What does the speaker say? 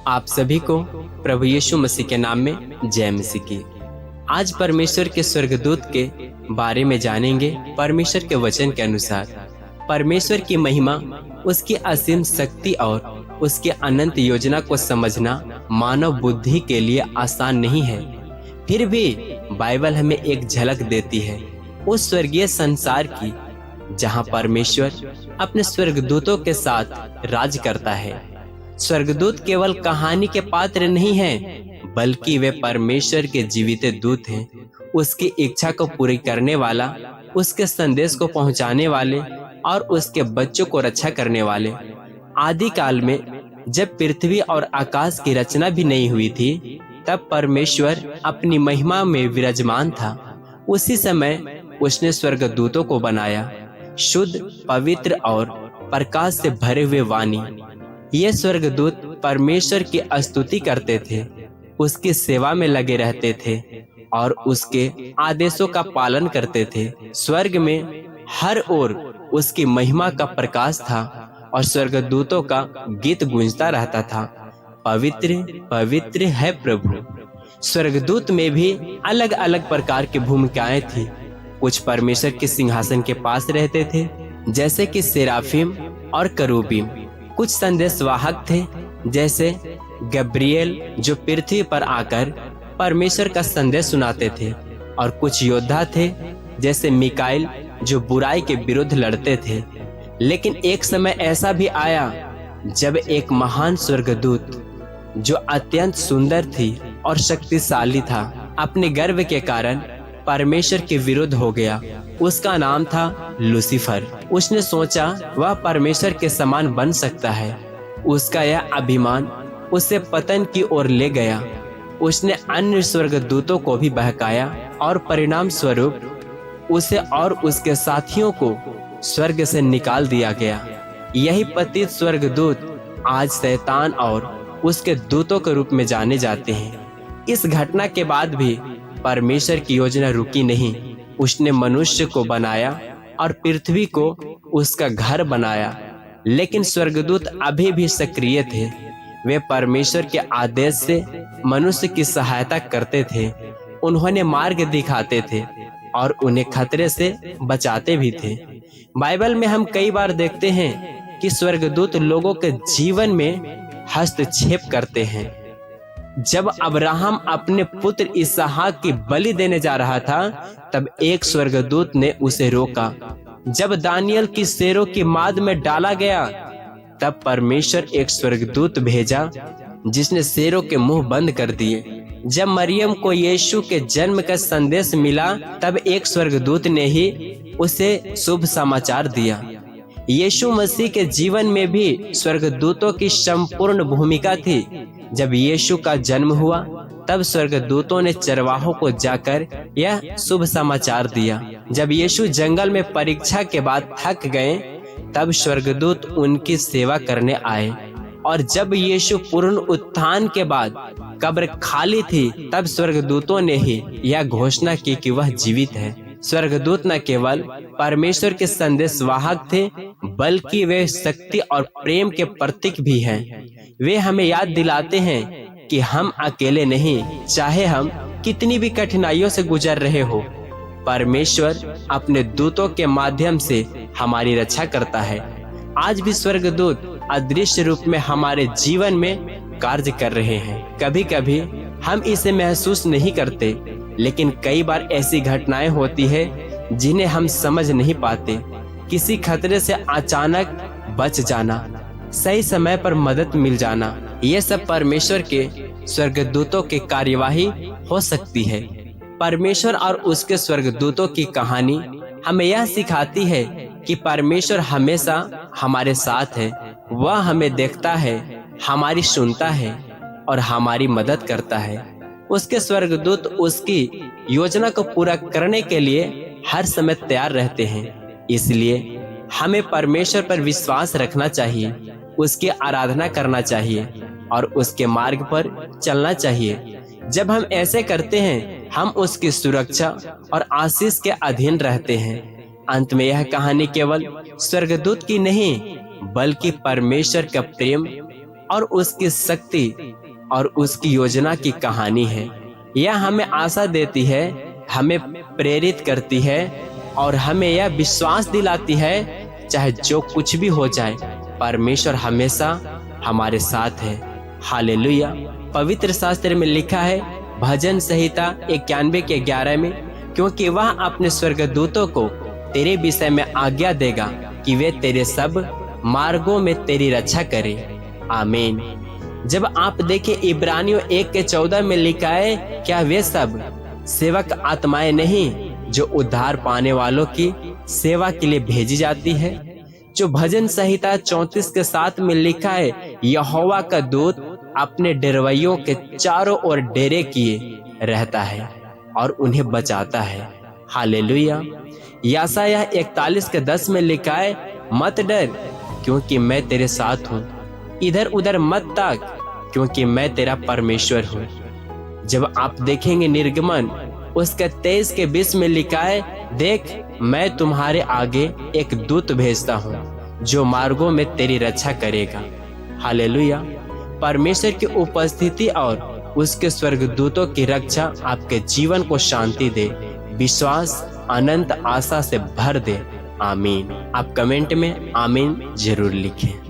आप सभी को प्रभु यीशु मसीह के नाम में जय मसीह की। आज परमेश्वर के स्वर्गदूत के बारे में जानेंगे। परमेश्वर के वचन के अनुसार परमेश्वर की महिमा, उसकी असीम शक्ति और उसकी अनंत योजना को समझना मानव बुद्धि के लिए आसान नहीं है। फिर भी बाइबल हमें एक झलक देती है उस स्वर्गीय संसार की, जहां परमेश्वर अपने स्वर्गदूतों के साथ राज करता है। स्वर्गदूत केवल कहानी के पात्र नहीं हैं, बल्कि वे परमेश्वर के जीवित दूत हैं। उसकी इच्छा को पूरी करने वाला, उसके संदेश को पहुंचाने वाले और उसके बच्चों को रक्षा करने वाले। आदि काल में जब पृथ्वी और आकाश की रचना भी नहीं हुई थी, तब परमेश्वर अपनी महिमा में विराजमान था। उसी समय उसने स्वर्गदूतों को बनाया, शुद्ध, पवित्र और प्रकाश से भरे हुए वाणी। ये स्वर्गदूत परमेश्वर की स्तुति करते थे, उसकी सेवा में लगे रहते थे और उसके आदेशों का पालन करते थे। स्वर्ग में हर ओर उसकी महिमा का प्रकाश था और स्वर्गदूतों का गीत गूंजता रहता था, पवित्र पवित्र है प्रभु। स्वर्गदूत में भी अलग अलग प्रकार की भूमिकाएं थी। कुछ परमेश्वर के सिंहासन के पास रहते थे, जैसे कि सेराफिम और करूबीम। कुछ संदेशवाहक थे, जैसे गब्रिएल, जो पृथ्वी पर आकर परमेश्वर का संदेश सुनाते थे। और कुछ योद्धा थे, जैसे मिकाइल, जो बुराई के विरुद्ध लड़ते थे। लेकिन एक समय ऐसा भी आया जब एक महान स्वर्गदूत, जो अत्यंत सुंदर थी और शक्तिशाली था, अपने गर्व के कारण परमेश्वर के विरुद्ध हो गया। उसका नाम था लूसीफर। उसने सोचा वह परमेश्वर के समान बन सकता है। उसका यह अभिमान उसे पतन की ओर ले गया। उसने अन्य स्वर्गदूतों को भी बहकाया और परिणाम स्वरूप उसे और उसके साथियों को स्वर्ग से निकाल दिया गया। यही पतित स्वर्गदूत आज शैतान और उसके दूतों के रूप में जाने जाते हैं। इस घटना के बाद भी परमेश्वर की योजना रुकी नहीं। उसने मनुष्य को बनाया और पृथ्वी को उसका घर बनाया। लेकिन स्वर्गदूत अभी भी सक्रिय थे। वे परमेश्वर के आदेश से मनुष्य की सहायता करते थे। उन्होंने मार्ग दिखाते थे और उन्हें खतरे से बचाते भी थे। बाइबल में हम कई बार देखते हैं कि स्वर्गदूत लोगों के जीवन में हस्तक्षेप करते हैं। जब अब्राहम अपने पुत्र इसहाक की बलि देने जा रहा था, तब एक स्वर्गदूत ने उसे रोका। जब दानियल की शेरों की माद में डाला गया, तब परमेश्वर एक स्वर्गदूत भेजा, जिसने शेरों के मुंह बंद कर दिए। जब मरियम को यीशु के जन्म का संदेश मिला, तब एक स्वर्गदूत ने ही उसे शुभ समाचार दिया। यीशु मसीह के जीवन में भी स्वर्गदूतों की संपूर्ण भूमिका थी। जब यीशु का जन्म हुआ, तब स्वर्गदूतों ने चरवाहों को जाकर यह शुभ समाचार दिया। जब यीशु जंगल में परीक्षा के बाद थक गए, तब स्वर्गदूत उनकी सेवा करने आए। और जब यीशु पूर्ण उत्थान के बाद कब्र खाली थी, तब स्वर्गदूतों ने ही यह घोषणा की कि वह जीवित है। स्वर्गदूत न केवल परमेश्वर के संदेशवाहक थे, बल्कि वे शक्ति और प्रेम के प्रतीक भी हैं। वे हमें याद दिलाते हैं कि हम अकेले नहीं, चाहे हम कितनी भी कठिनाइयों से गुजर रहे हो। परमेश्वर अपने दूतों के माध्यम से हमारी रक्षा करता है। आज भी स्वर्गदूत अदृश्य रूप में हमारे जीवन में कार्य कर रहे हैं। कभी कभी हम इसे महसूस नहीं करते, लेकिन कई बार ऐसी घटनाएं होती है जिन्हें हम समझ नहीं पाते। किसी खतरे से अचानक बच जाना, सही समय पर मदद मिल जाना, ये सब परमेश्वर के स्वर्गदूतों की कार्यवाही हो सकती है। परमेश्वर और उसके स्वर्गदूतों की कहानी हमें यह सिखाती है कि परमेश्वर हमेशा हमारे साथ है। वह हमें देखता है, हमारी सुनता है और हमारी मदद करता है। उसके स्वर्गदूत उसकी योजना को पूरा करने के लिए हर समय तैयार रहते हैं। इसलिए हमें परमेश्वर पर विश्वास रखना चाहिए, उसकी आराधना करना चाहिए और उसके मार्ग पर चलना चाहिए। जब हम ऐसे करते हैं, हम उसकी सुरक्षा और आशीष के अधीन रहते हैं। अंत में यह कहानी केवल स्वर्गदूत की नहीं, बल्कि परमेश्वर का प्रेम और उसकी शक्ति और उसकी योजना की कहानी है। यह हमें आशा देती है, हमें प्रेरित करती है और हमें यह विश्वास दिलाती है, चाहे जो कुछ भी हो जाए, परमेश्वर हमेशा हमारे साथ है। हालेलुया। पवित्र शास्त्र में लिखा है भजन संहिता 91 के 11 में, क्योंकि वह अपने स्वर्गदूतों को तेरे विषय में आज्ञा देगा कि वे तेरे सब मार्गों में तेरी रक्षा करें। आमीन। जब आप देखें इब्रानियों 1 के 14 में लिखा है, क्या वे सब सेवक आत्माएं नहीं जो उद्धार पाने वालों की सेवा के लिए भेजी जाती है। जो भजन संहिता 34 के 7 में लिखा है, यहोवा का दूत अपने डेरवैयों के चारों ओर डेरे किए रहता है और उन्हें बचाता है। हालेलुया। यशायाह 41 के 10 में लिखा है, मत डर क्योंकि मैं तेरे साथ हूँ, इधर उधर मत ताक क्योंकि मैं तेरा परमेश्वर हूँ। जब आप देखेंगे निर्गमन उसके 23 के 20 में लिखा है, देख मैं तुम्हारे आगे एक दूत भेजता हूँ जो मार्गों में तेरी रक्षा करेगा। हालेलुया। परमेश्वर की उपस्थिति और उसके स्वर्गदूतों की रक्षा आपके जीवन को शांति दे, विश्वास अनंत आशा से भर दे। आमीन। आप कमेंट में आमीन जरूर लिखें।